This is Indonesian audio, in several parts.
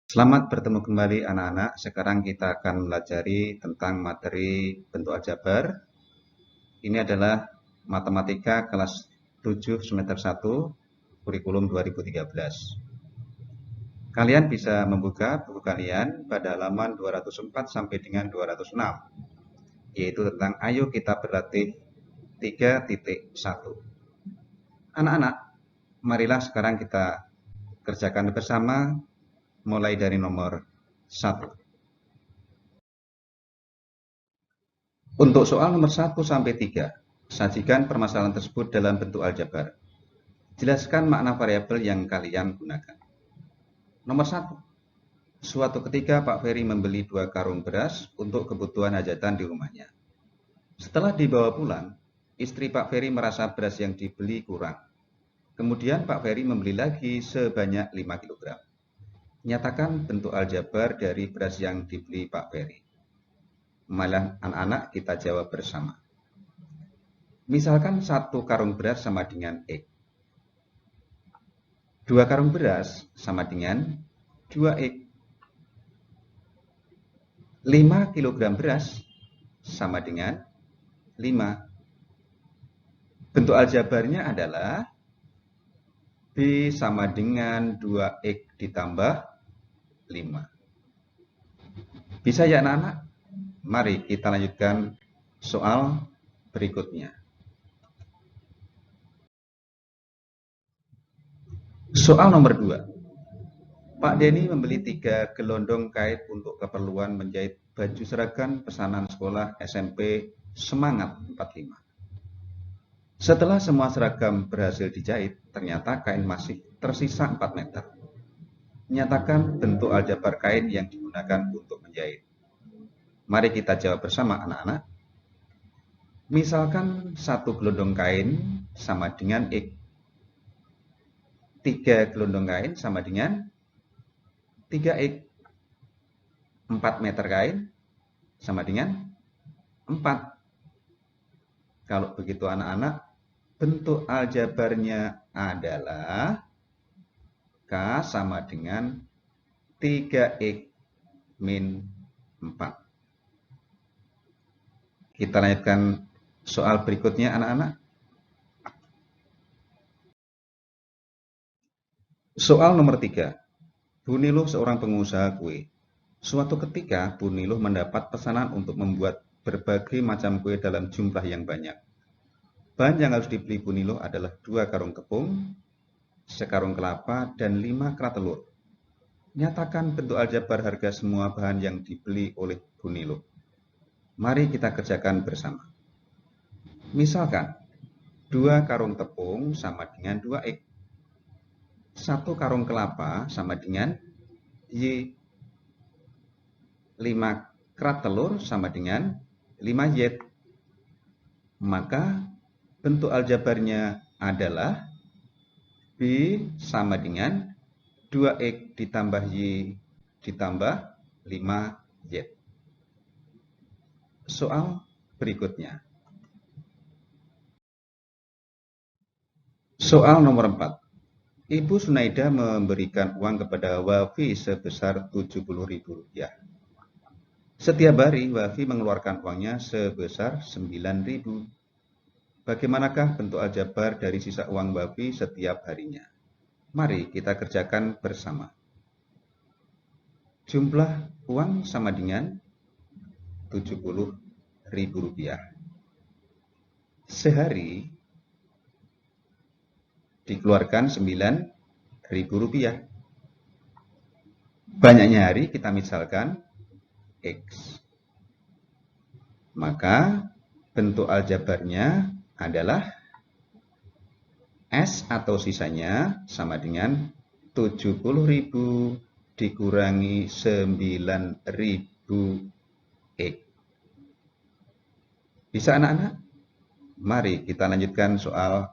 Selamat bertemu kembali anak-anak. Sekarang kita akan melajari tentang materi bentuk aljabar. Ini adalah matematika kelas 7 semester 1 kurikulum 2013. Kalian bisa membuka buku kalian pada halaman 204 sampai dengan 206, yaitu tentang ayo kita berlatih 3.1. Anak-anak, marilah sekarang kita kerjakan bersama mulai dari nomor 1. Untuk soal nomor 1 sampai 3, sajikan permasalahan tersebut dalam bentuk aljabar. Jelaskan makna variabel yang kalian gunakan. Nomor 1. Suatu ketika Pak Ferry membeli 2 karung beras untuk kebutuhan hajatan di rumahnya. Setelah dibawa pulang, istri Pak Ferry merasa beras yang dibeli kurang. Kemudian Pak Ferry membeli lagi sebanyak 5 kg. Nyatakan bentuk aljabar dari beras yang dibeli Pak Ferry. Marilah anak-anak kita jawab bersama. Misalkan 1 karung beras sama dengan X. 2 karung beras sama dengan 2X. 5 kg beras sama dengan 5. Bentuk aljabarnya adalah B sama dengan 2X ditambah 5. Bisa ya anak-anak? Mari kita lanjutkan soal berikutnya. Soal nomor 2. Pak Denny membeli 3 gelondong kait untuk keperluan menjahit baju seragam pesanan sekolah SMP Semangat 45. Setelah semua seragam berhasil dijahit, ternyata kain masih tersisa 4 meter. Nyatakan bentuk aljabar kain yang digunakan untuk menjahit. Mari kita jawab bersama anak-anak. Misalkan 1 gelondong kain sama dengan X. 3 gelondong kain sama dengan 3X. 4 meter kain sama dengan 4. Kalau begitu anak-anak, bentuk aljabarnya adalah K sama dengan 3X min 4. Kita lanjutkan soal berikutnya anak-anak. Soal nomor 3. Bu Niluh seorang pengusaha kue. Suatu ketika Bu Niluh mendapat pesanan untuk membuat berbagai macam kue dalam jumlah yang banyak. Bahan yang harus dibeli Bu Niluh adalah 2 karung tepung, sekarung kelapa, dan 5 kerat telur. Nyatakan bentuk aljabar harga semua bahan yang dibeli oleh Bu Niluh. Mari kita kerjakan bersama. Misalkan 2 karung tepung sama dengan 2X. 1 karung kelapa sama dengan Y. 5 kerat telur sama dengan 5Y. Maka bentuk aljabarnya adalah B sama dengan 2X ditambah Y ditambah 5Y. Soal berikutnya. Soal nomor 4. Ibu Sunaida memberikan uang kepada Wafi sebesar Rp70.000. Setiap hari Wafi mengeluarkan uangnya sebesar Rp9.000. Bagaimanakah bentuk aljabar dari sisa uang Wafi setiap harinya? Mari kita kerjakan bersama. Jumlah uang sama dengan Rp70.000. Sehari dikeluarkan Rp9.000. Banyaknya hari kita misalkan X. Maka bentuk aljabarnya adalah S atau sisanya sama dengan 70.000 dikurangi 9.000X. Bisa anak-anak? Mari kita lanjutkan soal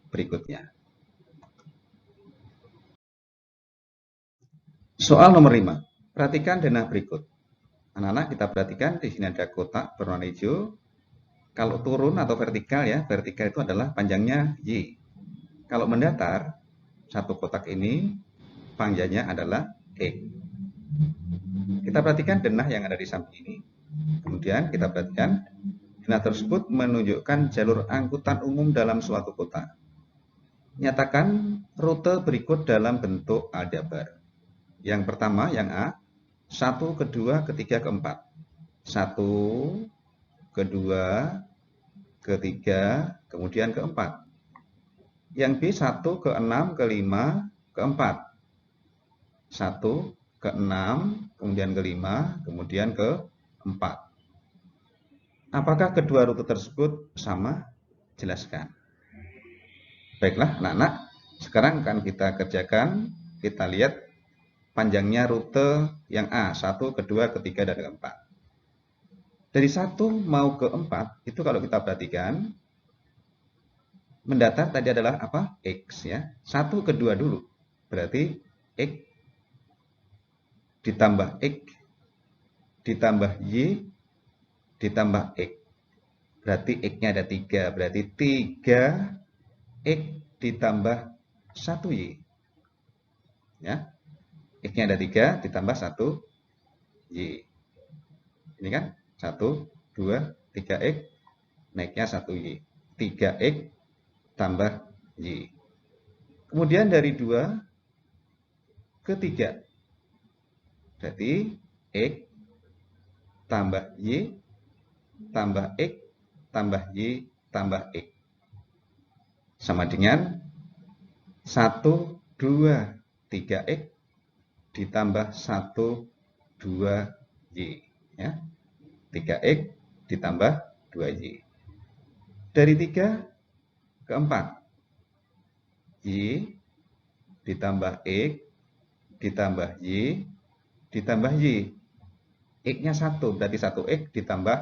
berikutnya. Soal nomor 5. Perhatikan denah berikut. Anak-anak kita perhatikan di sini ada kotak berwarna hijau. Kalau turun atau vertikal ya, vertikal itu adalah panjangnya Y. Kalau mendatar, satu kotak ini panjangnya adalah X. Kita perhatikan denah yang ada di samping ini. Kemudian kita perhatikan denah tersebut menunjukkan jalur angkutan umum dalam suatu kota. Nyatakan rute berikut dalam bentuk aljabar. Yang pertama, yang A, 1, kedua, ketiga, keempat. 1, kedua, ketiga, kemudian keempat. Yang B, 1, ke-6, ke-5, ke-4. 1, ke-6, kemudian ke-5, kemudian ke-4. Apakah kedua rute tersebut sama? Jelaskan. Baiklah, anak-anak, sekarang akan kita kerjakan. Kita lihat panjangnya rute yang A, 1, kedua, ketiga, dan keempat. Dari 1 mau ke 4, itu kalau kita perhatikan, mendatar tadi adalah apa? X ya. 1 ke 2 dulu. Berarti X ditambah X ditambah Y ditambah X. Berarti X-nya ada 3. Berarti 3 X ditambah 1Y. Ya. X-nya ada 3 ditambah 1Y. Ini kan 1, 2, 3X, naiknya 1Y. 3X tambah Y. Kemudian dari 2 ke 3. Berarti X tambah Y tambah X tambah Y tambah X. Sama dengan 1, 2, 3X ditambah 1, 2Y. Ya. 3X ditambah 2Y. Dari 3 ke 4. Y ditambah X ditambah Y ditambah Y. X-nya 1, berarti 1X ditambah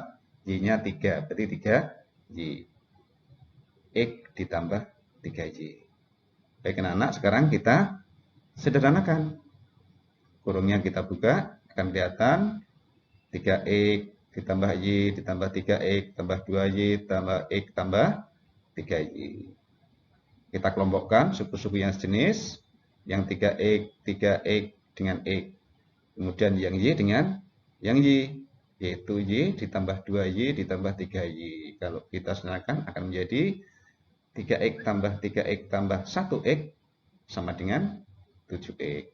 Y-nya 3, berarti 3Y. X ditambah 3Y. Baik anak-anak, sekarang kita sederhanakan. Kurungnya kita buka, akan kelihatan 3X ditambah Y ditambah 3X tambah 2Y tambah X tambah 3Y. Kita kelompokkan suku-suku yang sejenis, yang 3X dengan X. Kemudian yang Y dengan yang Y, yaitu Y ditambah 2Y ditambah 3Y. Kalau kita sederhanakan akan menjadi 3X tambah 3X tambah 1X sama dengan 7X.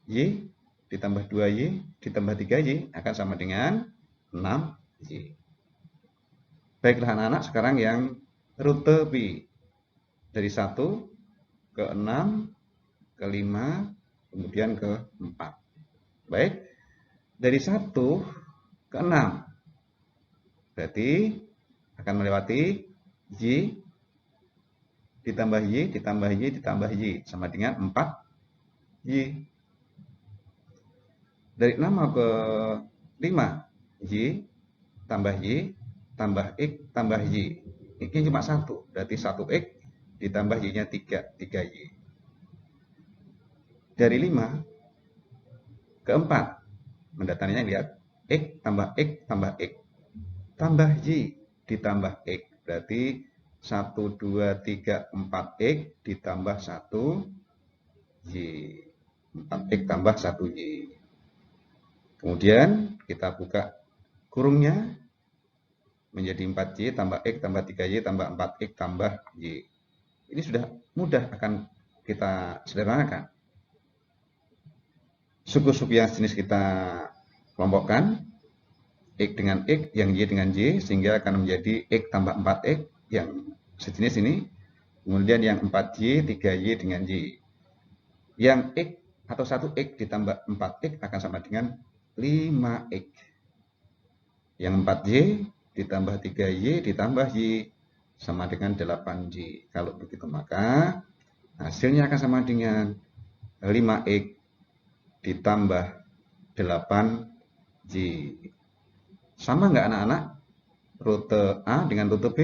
Y ditambah 2Y ditambah 3Y akan sama dengan 6Y. Baiklah anak-anak, sekarang yang rute B. Dari 1 ke 6, ke 5, kemudian ke 4. Baik, dari 1 ke 6. Berarti akan melewati Y ditambah Y ditambah Y ditambah Y sama dengan 4Y. Dari 6 mau ke 5, Y tambah Y tambah X tambah Y. X-nya cuma 1, berarti 1X ditambah Y-nya 3Y. Dari 5 ke 4, mendatarnya lihat X tambah X tambah X tambah Y ditambah X, berarti 1, 2, 3, 4X ditambah 1Y. 4X tambah 1Y. Kemudian kita buka kurungnya menjadi 4Y tambah X tambah 3Y tambah 4X tambah Y. Ini sudah mudah, akan kita sederhanakan. Suku-suku yang sejenis kita kelompokkan, X dengan X, yang Y dengan Y, sehingga akan menjadi X tambah 4X yang sejenis ini. Kemudian yang 4Y, 3Y dengan Y. Yang X atau 1X ditambah 4X akan sama dengan 5X. Yang 4Y ditambah 3Y ditambah Y sama dengan 8Y. Kalau begitu maka hasilnya akan sama dengan 5X ditambah 8Y. Sama nggak anak-anak? Rute A dengan rute B?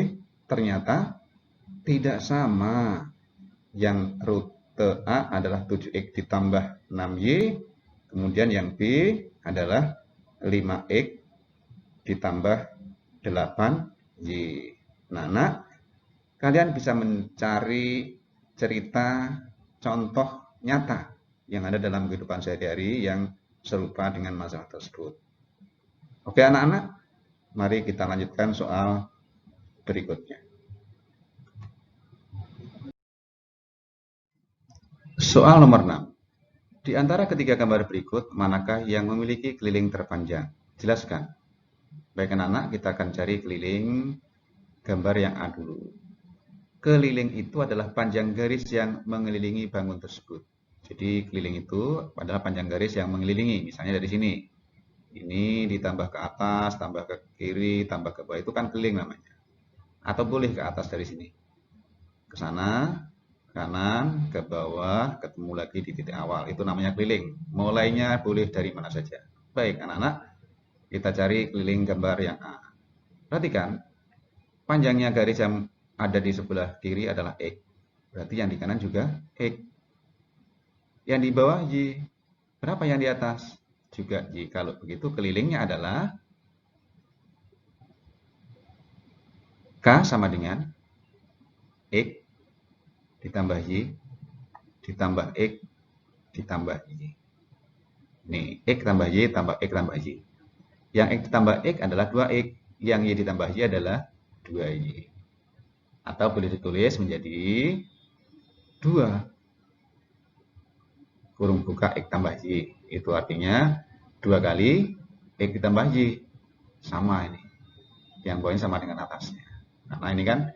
Ternyata tidak sama. Yang rute A adalah 7X ditambah 6Y. Kemudian yang B adalah 5X ditambah 8Y. Nah, kalian bisa mencari cerita contoh nyata yang ada dalam kehidupan sehari-hari yang serupa dengan masalah tersebut. Oke anak-anak, mari kita lanjutkan soal berikutnya. Soal nomor 6. Di antara ketiga gambar berikut, manakah yang memiliki keliling terpanjang? Jelaskan. Baik anak-anak, kita akan cari keliling gambar yang A dulu. Keliling itu adalah panjang garis yang mengelilingi bangun tersebut. Jadi keliling itu adalah panjang garis yang mengelilingi. Misalnya dari sini. Ini ditambah ke atas, tambah ke kiri, tambah ke bawah. Itu kan keliling namanya. Atau boleh ke atas dari sini. Ke sana, kanan, ke bawah, ketemu lagi di titik awal. Itu namanya keliling. Mulainya boleh dari mana saja. Baik anak-anak, kita cari keliling gambar yang A. Perhatikan, panjangnya garis yang ada di sebelah kiri adalah X. Berarti yang di kanan juga X. Yang di bawah Y. Berapa yang di atas? Juga Y. Kalau begitu kelilingnya adalah K sama dengan X ditambah Y ditambah X ditambah Y. Nih, X tambah Y tambah X tambah Y. Yang X ditambah X adalah 2X. Yang Y ditambah Y adalah 2Y. Atau boleh ditulis menjadi 2 kurung buka X tambah Y. Itu artinya 2 kali X ditambah Y. Sama ini. Yang bawahnya sama dengan atasnya. Karena ini kan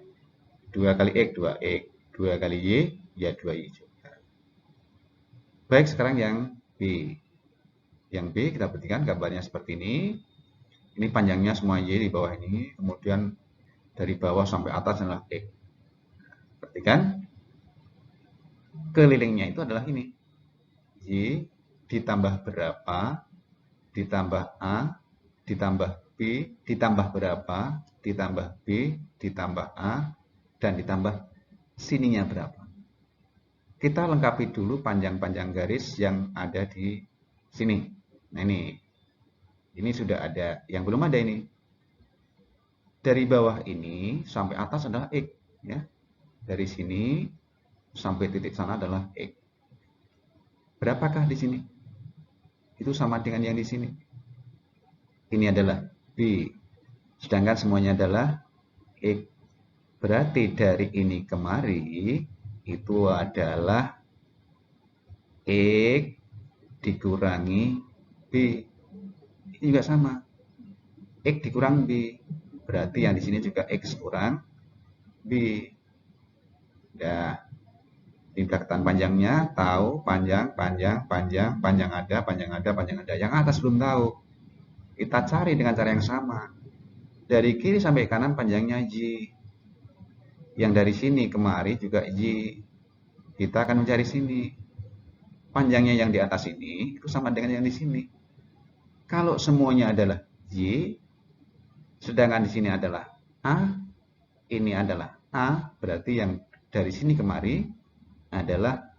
2 kali X, 2X. 2 kali Y, ya 2Y juga. Baik, sekarang yang B. Yang B kita perhatikan gambarnya seperti ini. Ini panjangnya semua Y di bawah ini. Kemudian dari bawah sampai atas adalah X. Perhatikan. Kelilingnya itu adalah ini. Y ditambah berapa, ditambah A, ditambah B, ditambah berapa, ditambah B, ditambah A, dan ditambah sininya berapa. Kita lengkapi dulu panjang-panjang garis yang ada di sini. Nah ini sudah ada, yang belum ada ini. Dari bawah ini sampai atas adalah X. Ya. Dari sini sampai titik sana adalah X. Berapakah di sini? Itu sama dengan yang di sini. Ini adalah B. Sedangkan semuanya adalah X. Berarti dari ini kemari itu adalah X dikurangi B. Ini juga sama. X dikurang B. Berarti yang di sini juga X kurang B. Ya. Ini kelihatan panjangnya, tahu panjang, panjang, panjang, panjang ada, panjang ada, panjang ada. Yang atas belum tahu. Kita cari dengan cara yang sama. Dari kiri sampai kanan panjangnya Y. Yang dari sini kemari juga Y. Kita akan mencari sini. Panjangnya yang di atas ini itu sama dengan yang di sini. Kalau semuanya adalah Y, sedangkan di sini adalah A, ini adalah A, berarti yang dari sini kemari adalah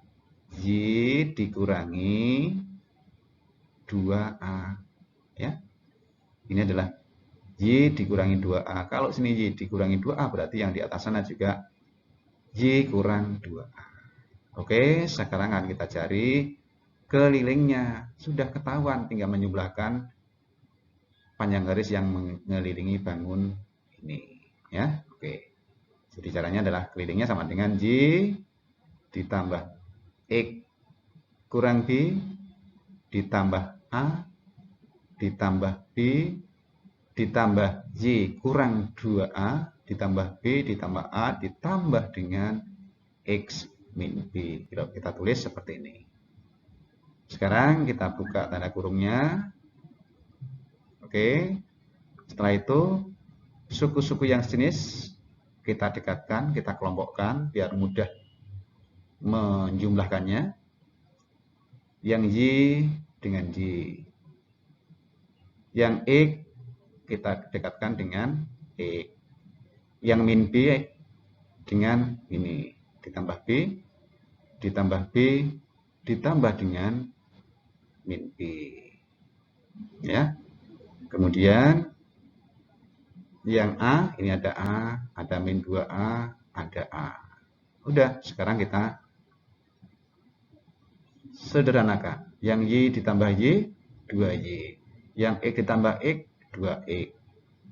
Y dikurangi 2A. Ya. Ini adalah Y dikurangi 2A. Kalau sini Y dikurangi 2A, berarti yang di atas sana juga Y kurang 2A. Oke, sekarang akan kita cari kelilingnya. Sudah ketahuan, tinggal menyumblahkan panjang garis yang mengelilingi bangun ini. Ya, oke. Jadi caranya adalah kelilingnya sama dengan Y ditambah X kurang B ditambah A ditambah B ditambah Y kurang 2A ditambah B ditambah A ditambah dengan X min B. Kita tulis seperti ini. Sekarang kita buka tanda kurungnya. Oke. Setelah itu suku-suku yang sejenis kita dekatkan, kita kelompokkan biar mudah menjumlahkannya. Yang Y dengan Y. Yang X kita dekatkan dengan X. Yang min B dengan ini. Ditambah B, ditambah B, ditambah dengan min B. Ya. Kemudian yang A, ini ada A, ada min 2A, ada A. Udah, sekarang kita sederhanakan. Yang Y ditambah Y 2Y. Yang X ditambah X, 2X.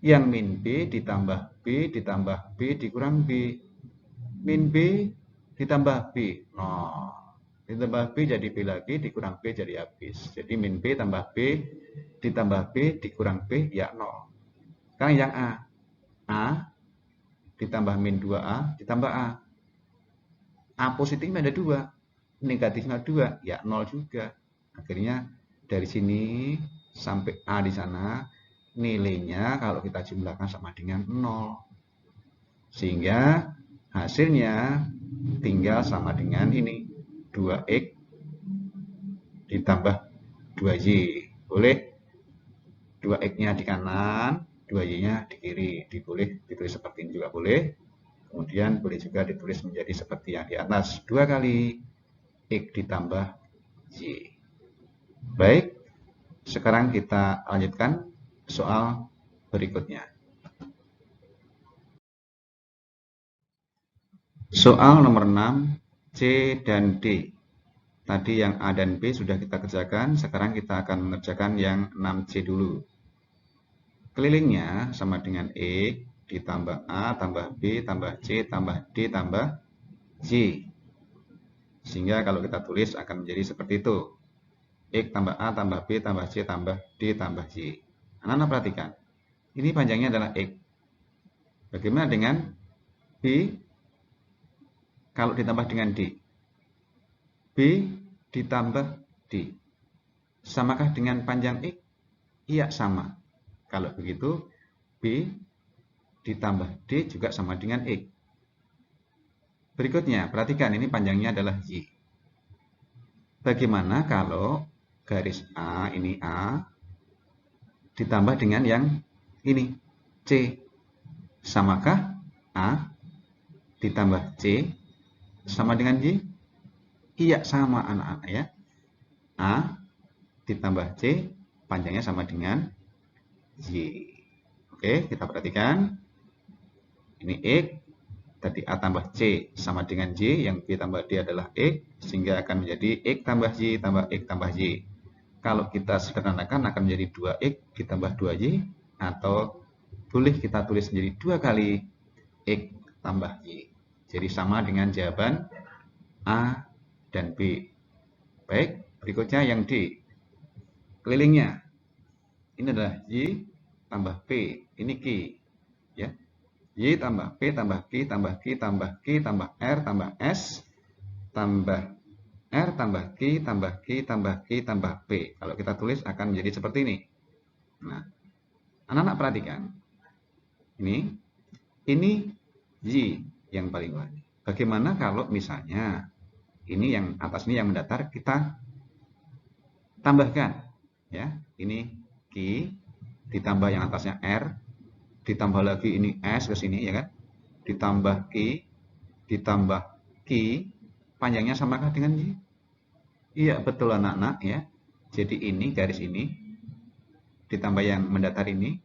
Yang min B ditambah B ditambah B dikurang B. Min B ditambah B. Nah, ditambah B jadi B lagi, dikurang B jadi habis. Jadi min B tambah B ditambah B dikurang B, ya 0. Sekarang yang A. A ditambah min 2A ditambah A. A positifnya ada 2, negatifnya 2, ya 0 juga. Akhirnya dari sini sampai A di sana, nilainya kalau kita jumlahkan sama dengan 0. Sehingga hasilnya tinggal sama dengan ini, 2X ditambah 2Y. Boleh 2X-nya di kanan, 2Y-nya di kiri. Boleh ditulis seperti ini juga boleh. Kemudian boleh juga ditulis menjadi seperti yang di atas, 2 kali X ditambah Y. Baik, sekarang kita lanjutkan soal berikutnya. Soal nomor 6, C dan D. Tadi yang A dan B sudah kita kerjakan, sekarang kita akan mengerjakan yang 6C dulu. Kelilingnya sama dengan X ditambah A tambah B tambah C tambah D tambah Y. Sehingga kalau kita tulis akan menjadi seperti itu. X tambah A tambah B tambah C tambah D tambah Y. Anak-anak perhatikan. Ini panjangnya adalah X. Bagaimana dengan B kalau ditambah dengan D? B ditambah D. Samakah dengan panjang X? Iya, sama. Kalau begitu, B ditambah D juga sama dengan X. Berikutnya, perhatikan ini panjangnya adalah Y. Bagaimana kalau garis A, ini A, ditambah dengan yang ini, C. Samakah A ditambah C sama dengan Y? Iya, sama anak-anak ya. A ditambah C, panjangnya sama dengan Y. Oke, kita perhatikan. Ini X, tadi A tambah C sama dengan Y, yang B tambah D adalah X, sehingga akan menjadi X tambah Y tambah X tambah Y. Kalau kita sederhanakan akan menjadi 2X ditambah 2Y, atau boleh kita tulis menjadi 2 kali X tambah Y. Jadi sama dengan jawaban A dan B. Baik, berikutnya yang D. Kelilingnya. Ini adalah Y tambah P, ini Q. Ya. Y tambah P tambah Q tambah Q tambah Q tambah R tambah S tambah R tambah Q tambah Q tambah Q tambah P. Kalau kita tulis akan menjadi seperti ini. Nah, anak-anak perhatikan. Ini Y yang paling bawah. Bagaimana kalau misalnya ini yang atas ini yang mendatar kita tambahkan, ya. Ini Q ditambah yang atasnya R, ditambah lagi ini S ke sini, ya kan? Ditambah Q, ditambah Q, panjangnya samakah dengan Y? Iya, betul anak-anak ya. Jadi ini garis ini ditambah yang mendatar ini,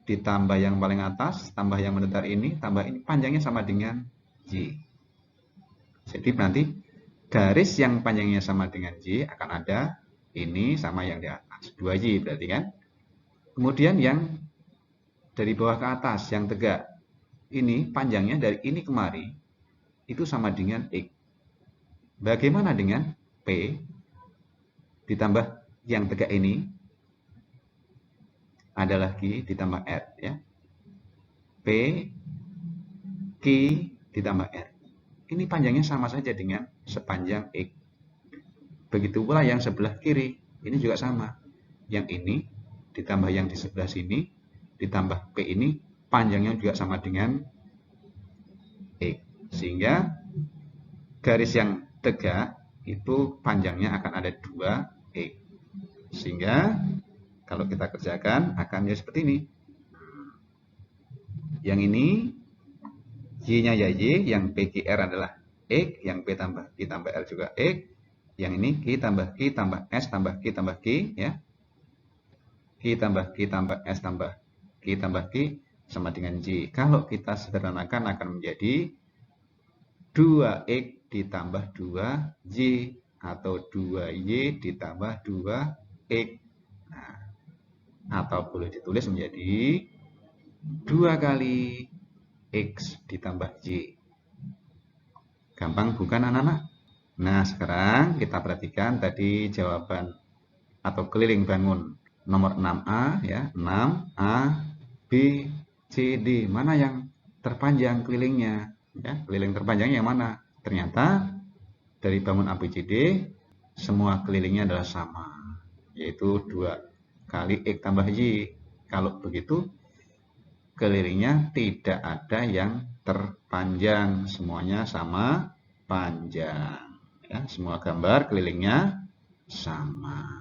ditambah yang paling atas, tambah yang mendatar ini, tambah ini, panjangnya sama dengan Y. Jadi nanti garis yang panjangnya sama dengan Y akan ada ini sama yang di atas, 2Y berarti kan. Kemudian yang dari bawah ke atas, yang tegak, ini panjangnya dari ini kemari, itu sama dengan X. Bagaimana dengan P ditambah yang tegak ini, ada lagi ditambah R, ya. P, Q, ditambah R. Ini panjangnya sama saja dengan sepanjang X. Begitu pula yang sebelah kiri, ini juga sama. Yang ini ditambah yang di sebelah sini, ditambah P ini, panjangnya juga sama dengan X. Sehingga garis yang tegak itu panjangnya akan ada 2X. Sehingga kalau kita kerjakan akan menjadi seperti ini. Yang ini Y-nya ya Y, yang PQR adalah X, yang P tambah Q tambah R juga X, yang ini Q tambah Q tambah S tambah Q tambah Q, ya. Q tambah Q tambah S tambah Q tambah Q sama dengan Y. Kalau kita sederhanakan akan menjadi 2X ditambah 2Y, atau 2Y ditambah 2X. Nah, atau boleh ditulis menjadi 2 kali X ditambah Y. Gampang bukan anak-anak? Nah, sekarang kita perhatikan tadi jawaban atau keliling bangun nomor 6A ya, 6A, B, C, D. Mana yang terpanjang kelilingnya? Ya, keliling terpanjangnya yang mana? Ternyata dari bangun A, B, C, D semua kelilingnya adalah sama, yaitu 2 kali X tambah Y. Kalau begitu kelilingnya tidak ada yang terpanjang, semuanya sama panjang. Ya, semua gambar kelilingnya sama.